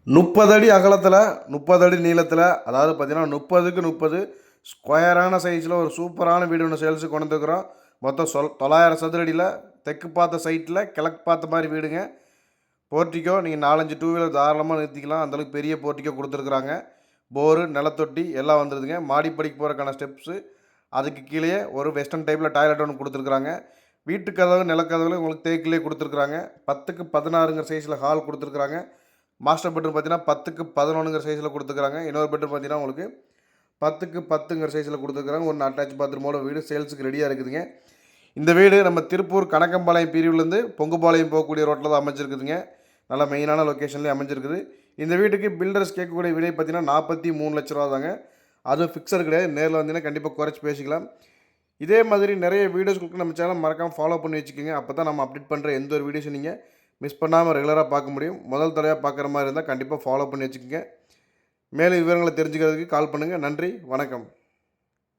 30 அடி அகலத்தில் 30 அடி நீளத்தில், அதாவது பார்த்தீங்கன்னா 30க்கு 30 ஸ்கொயரான சைஸில் ஒரு சூப்பரான வீடு ஒன்று சேல்ஸுக்கு கொண்டு வந்துருக்குறோம். மொத்தம் 900 சதுர அடியில் தெற்கு பார்த்த சைட்டில் கிழக்கு பார்த்த மாதிரி வீடுங்க. போர்ட்டிக்கோ நீங்கள் 4-5 டூ வீலர் தாராளமாக நிறுத்திக்கலாம். அந்தளவுக்கு பெரிய போர்ட்டிக்கோ கொடுத்துருக்குறாங்க. போரு, நிலத்தொட்டி எல்லாம் வந்துடுதுங்க. மாடிப்படிக்கு போகிறக்கான ஸ்டெப்ஸு, அதுக்கு கீழே ஒரு வெஸ்டர்ன் டைப்பில் டாய்லெட் ஒன்று கொடுத்துருக்குறாங்க. வீட்டு கதவு நிலக்கதவுல உங்களுக்கு தேக்கிலே கொடுத்துருக்குறாங்க. 10க்கு 16ங்கிற சைஸில் ஹால் கொடுத்துருக்குறாங்க. மாஸ்டர் பெட்ரூம் பார்த்தீங்கன்னா 10க்கு 11ங்கிற சைஸில் கொடுத்துருக்காங்க. இன்னொரு பெட்ரூம் பார்த்தீங்கன்னா உங்களுக்கு 10க்கு 10ங்கிற சைஸில் கொடுத்துருக்காங்க. ஒரு அட்டாச் பாத்ரூமோட வீடு சேல்ஸுக்கு ரெடியாக இருக்குதுங்க. இந்த வீடு நம்ம திருப்பூர் கணக்கம்பாளையம் பிரிவுலேருந்து பொங்குபாளையம் போகக்கூடிய ரோட்டில் தான் அமைஞ்சிருக்குதுங்க. நல்லா மெயினான லொக்கேஷன்லேயே அமைஞ்சிருக்குது. இந்த வீட்டுக்கு பில்டர்ஸ் கேட்கக்கூடிய விலை பார்த்தீங்கன்னா 43 லட்ச ரூபா தாங்க. அதுவும் ஃபிக்ஸர் கிடையாது. நேரில் வந்தீங்கன்னா கண்டிப்பாக குறைச்சி பேசிக்கலாம். இதே மாதிரி நிறைய வீடியோஸ்களுக்கு நம்ம சேனல் மறக்காமல் ஃபாலோ பண்ணி வச்சுக்கோங்க. அப்போ தான் நம்ம அப்டேட் பண்ணுற எந்த ஒரு வீடியோஸும் நீங்கள் மிஸ் பண்ணாமல் ரெகுலராக பார்க்க முடியும். முதல் தடவையாக பார்க்குற மாதிரி இருந்தால் கண்டிப்பாக ஃபாலோ பண்ணி வச்சுக்கோங்க. மேலும் விவரங்களை தெரிஞ்சுக்கிறதுக்கு கால் பண்ணுங்கள். நன்றி, வணக்கம்.